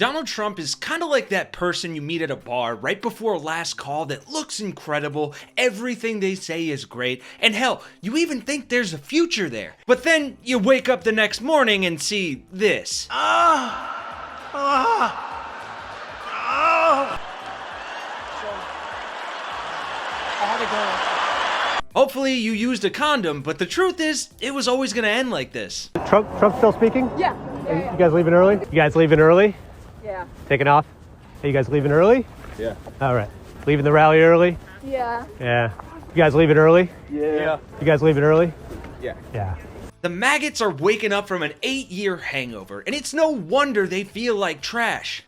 Donald Trump is kind of like that person you meet at a bar right before a last call that looks incredible, everything they say is great, and hell, you even think there's a future there. But then you wake up the next morning and see this. Hopefully you used a condom, but the truth is, it was always gonna end like this. Trump still speaking? Yeah. You guys leaving early? You guys leaving early? Yeah. Taking off? Hey, you guys leaving early? Yeah. All right. Leaving the rally early? Yeah. Yeah. You guys leaving early? Yeah. You guys leaving early? Yeah. Yeah. The maggots are waking up from an 8-year hangover, and it's no wonder they feel like trash.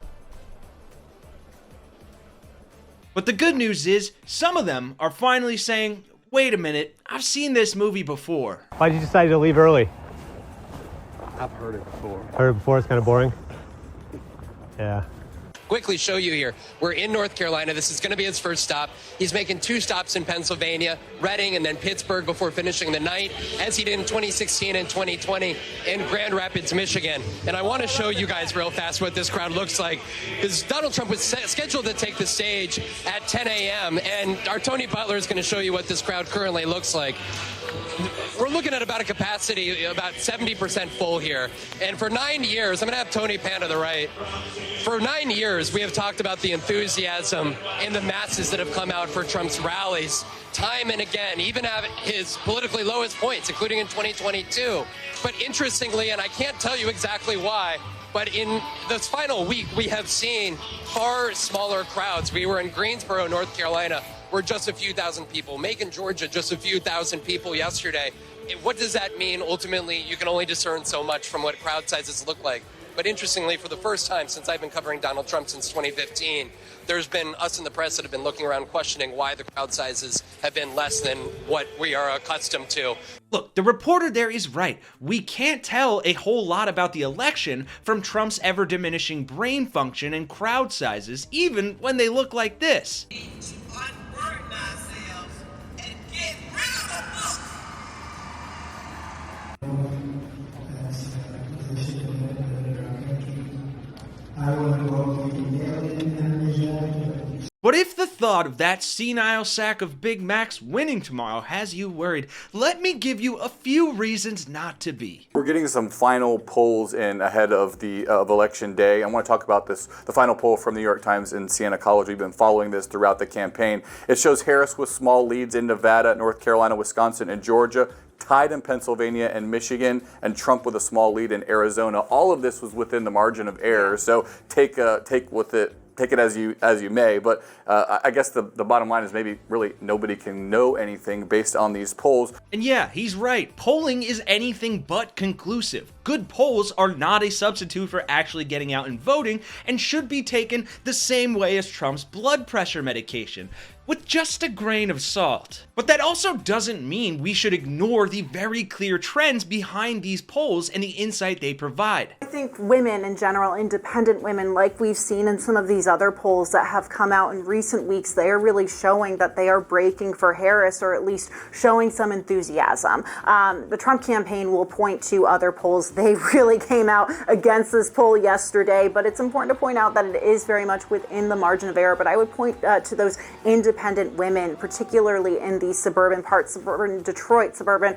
But the good news is, some of them are finally saying, wait a minute, I've seen this movie before. Why did you decide to leave early? I've heard it before. Heard it before, it's kind of boring. Yeah. Quickly show you here. We're in North Carolina. This is going to be his first stop. He's making 2 stops in Pennsylvania, Reading, and then Pittsburgh before finishing the night, as he did in 2016 and 2020 in Grand Rapids, Michigan. And I want to show you guys real fast what this crowd looks like, because Donald Trump was scheduled to take the stage at 10 a.m., and our Tony Butler is going to show you what this crowd currently looks like. We're looking at about a capacity about 70% full here. And for 9 years, I'm going to have Tony Pan to the right. For 9 years, we have talked about the enthusiasm and the masses that have come out for Trump's rallies time and again, even at his politically lowest points, including in 2022. But interestingly, and I can't tell you exactly why, but in this final week, we have seen far smaller crowds. We were in Greensboro, North Carolina, where just a few thousand people. Macon, Georgia, just a few thousand people yesterday. What does that mean? Ultimately, you can only discern so much from what crowd sizes look like. But interestingly, for the first time since I've been covering Donald Trump since 2015, there's been us in the press that have been looking around questioning why the crowd sizes have been less than what we are accustomed to. Look, the reporter there is right. We can't tell a whole lot about the election from Trump's ever-diminishing brain function and crowd sizes, even when they look like this. Unburden ourselves and get rid of the book. But if the thought of that senile sack of Big Macs winning tomorrow has you worried, let me give you a few reasons not to be. We're getting some final polls in ahead of the Election Day. I want to talk about the final poll from the New York Times in Siena College. We've been following this throughout the campaign. It shows Harris with small leads in Nevada, North Carolina, Wisconsin, and Georgia, tied in Pennsylvania and Michigan, and Trump with a small lead in Arizona. All of this was within the margin of error, so take it as you may, but I guess the bottom line is maybe really nobody can know anything based on these polls. And yeah, he's right. Polling is anything but conclusive. Good polls are not a substitute for actually getting out and voting, and should be taken the same way as Trump's blood pressure medication, with just a grain of salt. But that also doesn't mean we should ignore the very clear trends behind these polls and the insight they provide. I think women in general, independent women, like we've seen in some of these other polls that have come out in recent weeks, they are really showing that they are breaking for Harris, or at least showing some enthusiasm. The Trump campaign will point to other polls. They really came out against this poll yesterday, but it's important to point out that it is very much within the margin of error. But I would point to those independent women, particularly in these suburban parts, suburban Detroit, suburban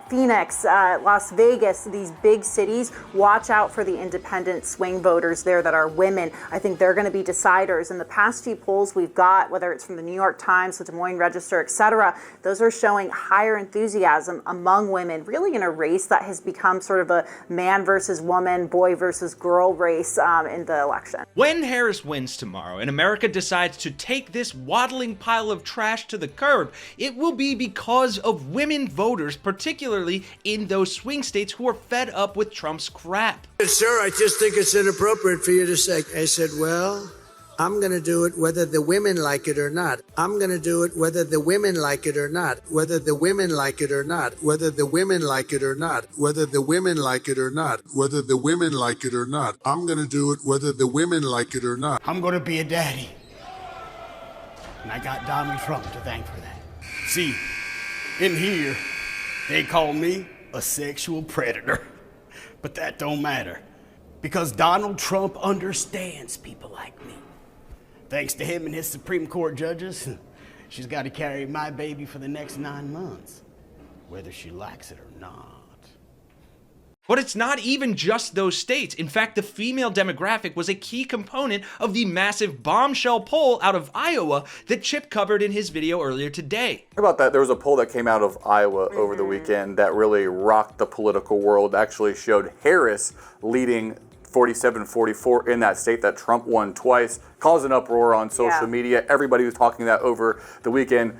Phoenix, Las Vegas, these big cities. Watch out for the independent swing voters there that are women. I think they're going to be deciders. In the past few polls we've got, whether it's from the New York Times, the Des Moines Register, etc., those are showing higher enthusiasm among women, really in a race that has become sort of a man versus woman, boy versus girl race in the election. When Harris wins tomorrow and America decides to take this waddling pile of trash to the curb, it will be because of women voters, particularly in those swing states who are fed up with Trump's crap. Sir, I just think it's inappropriate for you to say. I said, well, I'm going to do it whether the women like it or not. I'm going to do it whether the women like it or not. Whether the women like it or not. Whether the women like it or not. Whether the women like it or not. Whether the women like it or not. I'm going to do it whether the women like it or not. I'm going to be a daddy. And I got Donald Trump to thank for that. See, in here, they call me a sexual predator. But that don't matter. Because Donald Trump understands people like me. Thanks to him and his Supreme Court judges, she's got to carry my baby for the next 9 months, whether she likes it or not. But it's not even just those states. In fact, the female demographic was a key component of the massive bombshell poll out of Iowa that Chip covered in his video earlier today. How about that? There was a poll that came out of Iowa over the weekend that really rocked the political world, actually showed Harris leading 47-44 in that state, that Trump won twice, caused an uproar on social media. Everybody was talking that over the weekend.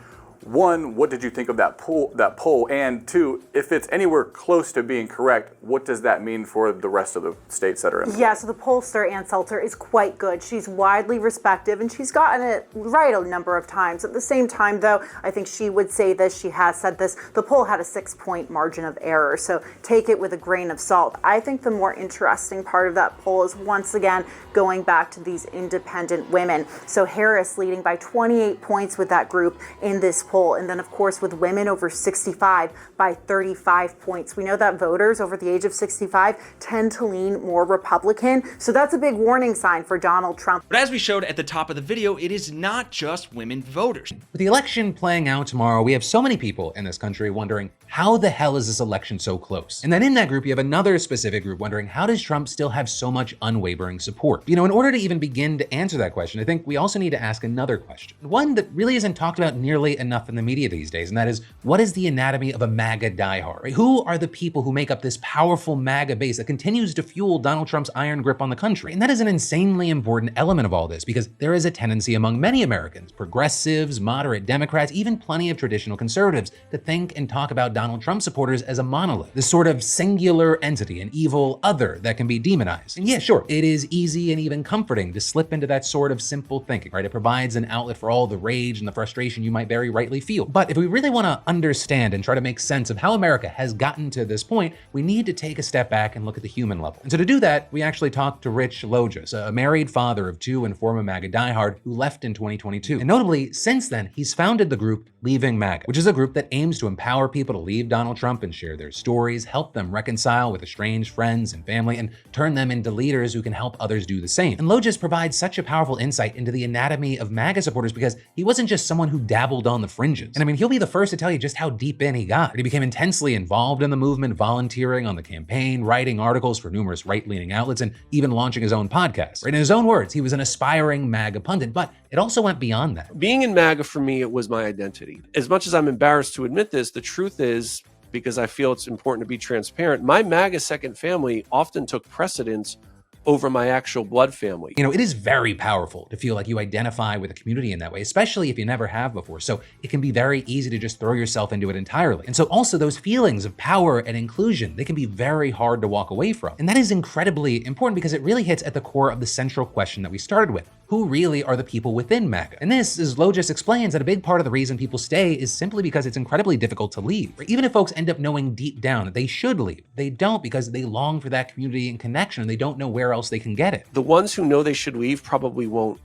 One, what did you think of that poll? And two, if it's anywhere close to being correct, what does that mean for the rest of the states that are in? Yeah, so the pollster, Ann Salter, is quite good. She's widely respected, and she's gotten it right a number of times. At the same time, though, I think she would say this, she has said this, the poll had a 6-point margin of error, so take it with a grain of salt. I think the more interesting part of that poll is, once again, going back to these independent women. So Harris leading by 28 points with that group in this poll. And then, of course, with women over 65 by 35 points. We know that voters over the age of 65 tend to lean more Republican. So that's a big warning sign for Donald Trump. But as we showed at the top of the video, it is not just women voters. With the election playing out tomorrow, we have so many people in this country wondering, how the hell is this election so close? And then in that group, you have another specific group wondering, how does Trump still have so much unwavering support? You know, in order to even begin to answer that question, I think we also need to ask another question. One that really isn't talked about nearly enough in the media these days, and that is, what is the anatomy of a MAGA diehard? Right? Who are the people who make up this powerful MAGA base that continues to fuel Donald Trump's iron grip on the country? And that is an insanely important element of all this, because there is a tendency among many Americans, progressives, moderate Democrats, even plenty of traditional conservatives, to think and talk about Donald Trump supporters as a monolith, this sort of singular entity, an evil other that can be demonized. And yeah, sure, it is easy and even comforting to slip into that sort of simple thinking, right? It provides an outlet for all the rage and the frustration you might very rightly feel. But if we really want to understand and try to make sense of how America has gotten to this point, we need to take a step back and look at the human level. And so to do that, we actually talked to Rich Lojas, a married father of 2 and former MAGA diehard who left in 2022. And notably, since then, he's founded the group Leaving MAGA, which is a group that aims to empower people to leave Donald Trump and share their stories, help them reconcile with estranged friends and family, and turn them into leaders who can help others do the same. And Lojas provides such a powerful insight into the anatomy of MAGA supporters because he wasn't just someone who dabbled on the fringes. And I mean, he'll be the first to tell you just how deep in he got. He became intensely involved in the movement, volunteering on the campaign, writing articles for numerous right-leaning outlets, and even launching his own podcast. Right? In his own words, he was an aspiring MAGA pundit, but it also went beyond that. Being in MAGA for me, it was my identity. As much as I'm embarrassed to admit this, the truth is, because I feel it's important to be transparent, my MAGA second family often took precedence over my actual blood family. You know, it is very powerful to feel like you identify with a community in that way, especially if you never have before. So it can be very easy to just throw yourself into it entirely. And so also those feelings of power and inclusion, they can be very hard to walk away from. And that is incredibly important because it really hits at the core of the central question that we started with. Who really are the people within MAGA? And this, as Lojas explains, that a big part of the reason people stay is simply because it's incredibly difficult to leave. Even if folks end up knowing deep down that they should leave, they don't because they long for that community and connection and they don't know where else they can get it. The ones who know they should leave probably won't,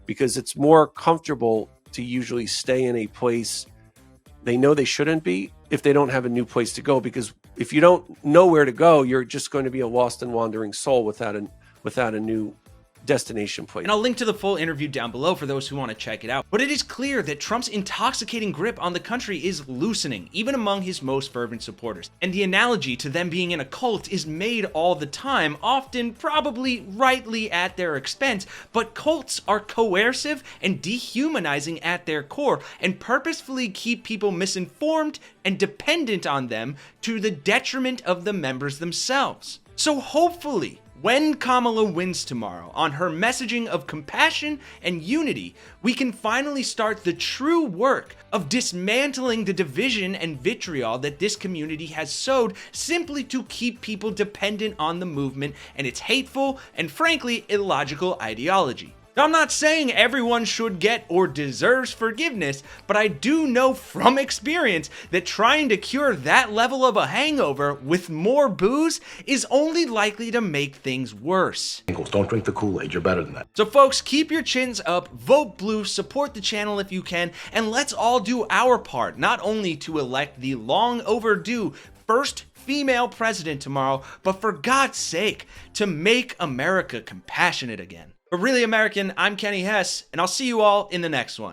because it's more comfortable to usually stay in a place they know they shouldn't be if they don't have a new place to go. Because if you don't know where to go, you're just going to be a lost and wandering soul without a new destination place. And I'll link to the full interview down below for those who want to check it out. But it is clear that Trump's intoxicating grip on the country is loosening, even among his most fervent supporters. And the analogy to them being in a cult is made all the time, often probably rightly at their expense, but cults are coercive and dehumanizing at their core and purposefully keep people misinformed and dependent on them to the detriment of the members themselves. So hopefully, when Kamala wins tomorrow on her messaging of compassion and unity, we can finally start the true work of dismantling the division and vitriol that this community has sowed simply to keep people dependent on the movement and its hateful and frankly illogical ideology. Now, I'm not saying everyone should get or deserves forgiveness, but I do know from experience that trying to cure that level of a hangover with more booze is only likely to make things worse. Don't drink the Kool-Aid, you're better than that. So folks, keep your chins up, vote blue, support the channel if you can, and let's all do our part, not only to elect the long overdue first female president tomorrow, but for God's sake, to make America compassionate again. For Really American, I'm Kenny Hesse, and I'll see you all in the next one.